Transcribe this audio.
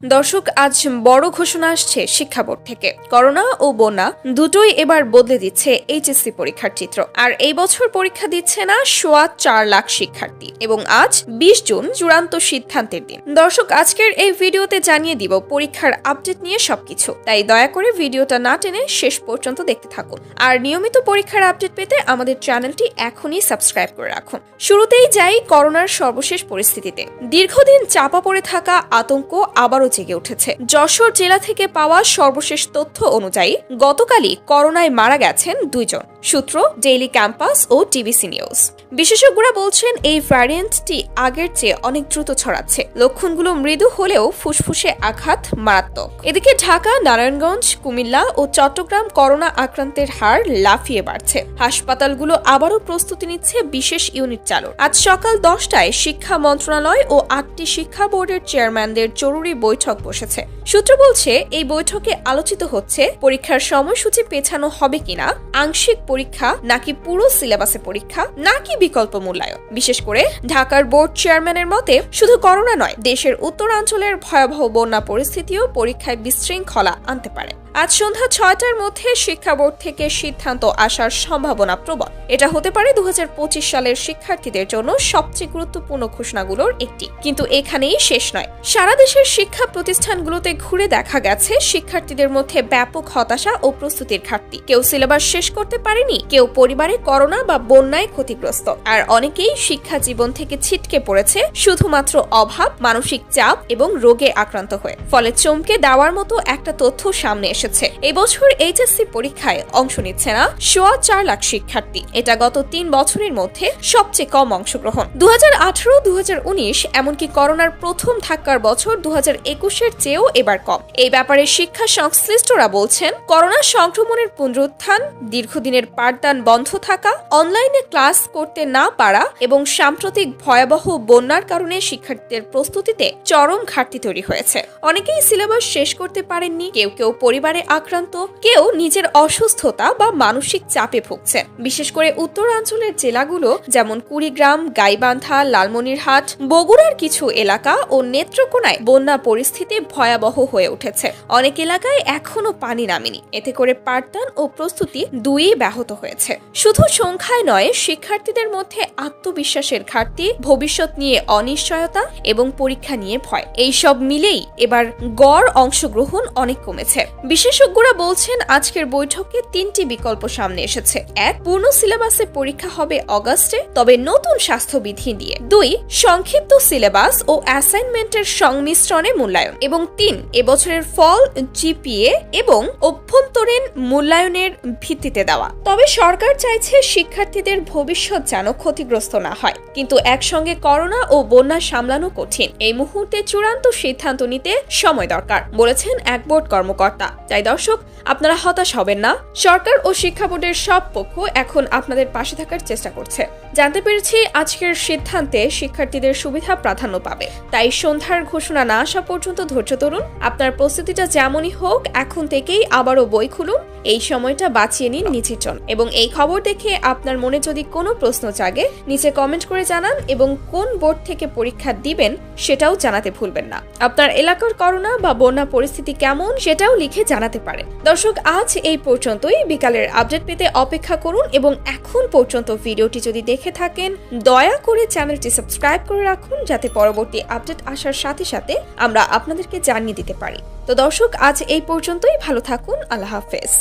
দর্শক, আজ বড় ঘোষণা আসছে শিক্ষা বোর্ড থেকে। করোনা ও বন্যা দুটোই এবার বদলে দিচ্ছে এইচএসসি পরীক্ষার চিত্র। আর এই বছর পরীক্ষা দিচ্ছে না 4.25 লাখ শিক্ষার্থী। এবং আজ 20 জুন চূড়ান্ত সিদ্ধান্তের দিন। দর্শক, আজকের এই ভিডিওতে জানিয়ে দিব পরীক্ষার আপডেট নিয়ে সবকিছু। তাই দয়া করে ভিডিওটা না টেনে শেষ পর্যন্ত দেখতে থাকুন। আর নিয়মিত পরীক্ষার আপডেট পেতে আমাদের চ্যানেলটি এখনই সাবস্ক্রাইব করে রাখুন। শুরুতেই যাই করোনার সর্বশেষ পরিস্থিতিতে। দীর্ঘদিন চাপা পড়ে থাকা আতঙ্ক আবারও জেগে উঠেছে। যশোর জেলা থেকে পাওয়া সর্বশেষ তথ্য অনুযায়ী গতকালই করোনায় মারা গেছেন 2 জন। সূত্র ডেইলি ক্যাম্পাস ও টিবিসি নিউজ। বিশেষজ্ঞরা বলছেন এই ভ্যারিয়েন্টটি আগের চেয়ে অনেক দ্রুত ছড়াচ্ছে। লক্ষণগুলো মৃদু হলেও ফুসফুসে আঘাত মারাত্মক। এদিকে ঢাকা, নারায়ণগঞ্জ, কুমিল্লা ও চট্টগ্রাম করোনা আক্রান্তের হার লাফিয়ে বাড়ছে। হাসপাতালগুলো আবারও প্রস্তুতি নিচ্ছে বিশেষ ইউনিট চালুর। আজ সকাল 10টায় শিক্ষা মন্ত্রণালয় ও 8টি শিক্ষা বোর্ডের চেয়ারম্যানদের জরুরি বৈঠক বসেছে। সূত্র বলছে এই বৈঠকে আলোচিত হচ্ছে পরীক্ষার সময়সূচি পেছানো হবে কিনা, আংশিক পরীক্ষা নাকি পুরো সিলেবাসে পরীক্ষা, নাকি বিকল্প মূল্যায়ন। বিশেষ করে ঢাকার বোর্ড চেয়ারম্যানের মতে শুধু করোনা নয়, দেশের উত্তরাঞ্চলের ভয়াবহ বন্যা পরিস্থিতিও পরীক্ষায় বিশৃঙ্খলা আনতে পারে। আজ সন্ধ্যা 6টার মধ্যে শিক্ষা বোর্ড থেকে সিদ্ধান্ত আসার সম্ভাবনা প্রবল। এটা হতে পারে 2025 সালের শিক্ষার্থীদের জন্য সবচেয়ে গুরুত্বপূর্ণ ঘোষণাগুলোর একটি। কিন্তু এখানেই শেষ নয়। সারা দেশের শিক্ষা প্রতিষ্ঠানগুলোতে ঘুরে দেখা গেছে শিক্ষার্থীদের মধ্যে ব্যাপক হতাশা ও প্রস্তুতির ঘাটতি। কেউ সিলেবাস শেষ করতে পারেনি, কেউ পরিবারে করোনা বা বন্যায় ক্ষতিগ্রস্ত, আর অনেকেই শিক্ষা জীবন থেকে ছিটকে পড়েছে শুধুমাত্র অভাব, মানসিক চাপ এবং রোগে আক্রান্ত হয়ে। ফলে চমকে দেওয়ার মতো একটা তথ্য সামনে এসেছে। এই বছর এইচএসসি পরীক্ষায় অংশ নিচ্ছে না 4.25 লাখ শিক্ষার্থী। এটা গত 3 বছরের মধ্যে সবচেয়ে কম অংশগ্রহণ। 2018, 2019 এমনকি করোনার প্রথম ধাক্কার বছর 2021-এর চেয়েও এবার কম। এই ব্যাপারে শিক্ষা সংশ্লিষ্টরা বলছেন, করোনা সংক্রমণের পুনরুত্থান, দীর্ঘদিনের পাঠদান বন্ধ থাকা, অনলাইনে ক্লাস করতে না পারা এবং সাম্প্রতিক ভয়াবহ বন্যার কারণে শিক্ষার্থীদের প্রস্তুতিতে চরম ঘাটতি তৈরি হয়েছে। অনেকেই সিলেবাস শেষ করতে পারেননি, কেউ কেউ পরিবারে আক্রান্ত, কেউ নিজের অসুস্থতা বা মানসিক চাপে ভুগছেন। বিশেষ করে উত্তরাঞ্চলের জেলাগুলো যেমন কুড়িগ্রাম, গাইবান্ধা, লালমনিরহাট, বগুড়ার কিছু এলাকা ও নেত্রকোনায় বন্যা পরিস্থিতি ভয়াবহ হয়ে উঠেছে। অনেক এলাকায় এখনো পানি নামেনি। এতে করে পাঠদান ও প্রস্তুতি দুইই ব্যাহত হয়েছে। শুধু সংখ্যায় নয়, শিক্ষার্থীদের মধ্যে আত্মবিশ্বাসের ঘাটতি, ভবিষ্যৎ নিয়ে অনিশ্চয়তা এবং পরীক্ষা নিয়ে ভয়, এই সব মিলেই এবার গড় অংশগ্রহণ অনেক কমেছে। বিশেষজ্ঞরা বলছেন আজকের বৈঠকে 3টি বিকল্প সামনে এসেছে। 1, পূর্ণ সিলেবাসে পরীক্ষা হবে অগাস্টে, তবে নতুন স্বাস্থ্যবিধি দিয়ে। 2, সংক্ষিপ্ত সিলেবাস ও অ্যাসাইনমেন্টের সংমিশ্রণে মূল্যায়ন। এবং 3, এবছরের ফল, জিপিএ এবং অভ্যন্তরীণ মূল্যায়নের ভিত্তিতে দেওয়া। তবে সরকার চাইছে শিক্ষার্থীদের ভবিষ্যৎ যেন ক্ষতিগ্রস্ত না হয়। কিন্তু একসঙ্গে করোনা ও বন্যা সামলানো কঠিন। এই মুহূর্তে চূড়ান্ত সিদ্ধান্ত নিতে সময় দরকার, বলেছেন এক বোর্ড কর্মকর্তা। তাই দর্শক, আপনারা হতাশ হবেন না। সরকার ও শিক্ষা বোর্ডের সব পক্ষ এখন আপনাদের পাশে থাকার চেষ্টা করছে। জানতে পেরেছি আজকের সিদ্ধান্তে শিক্ষার্থীদের সুবিধা প্রাধান্য পাবে। তাই সন্ধ্যার ঘোষণা না আসা পর্যন্ত ধৈর্য ধরুন। আপনার প্রস্তুতিটা যেমনই হোক, এখন থেকেই আবারও বই খুলুন। এই সময়টা বাঁচিয়ে নিন নিজের জন্য। এবং এই খবর দেখে আপনার মনে যদি কোনো প্রশ্ন জাগে, নিচে কমেন্ট করে জানান এবং কোন বোর্ড থেকে পরীক্ষা দিবেন সেটাও জানাতে ভুলবেন না। আপনার এলাকার করোনা বা বন্যা পরিস্থিতি কেমন সেটাও লিখে জানাতে পারেন। দর্শক, আজ এই পর্যন্তই। বিকালের আপডেট পেতে অপেক্ষা করুন এবং এখন পর্যন্ত ভিডিওটি যদি দেখে থাকেন, দয়া করে চ্যানেলটি সাবস্ক্রাইব করে রাখুন, যাতে পরবর্তী আপডেট আসার সাথে সাথে আমরা আপনাদেরকে জানিয়ে দিতে পারি। তো দর্শক, আজ এই পর্যন্তই। ভালো থাকুন। আল্লাহ হাফেজ।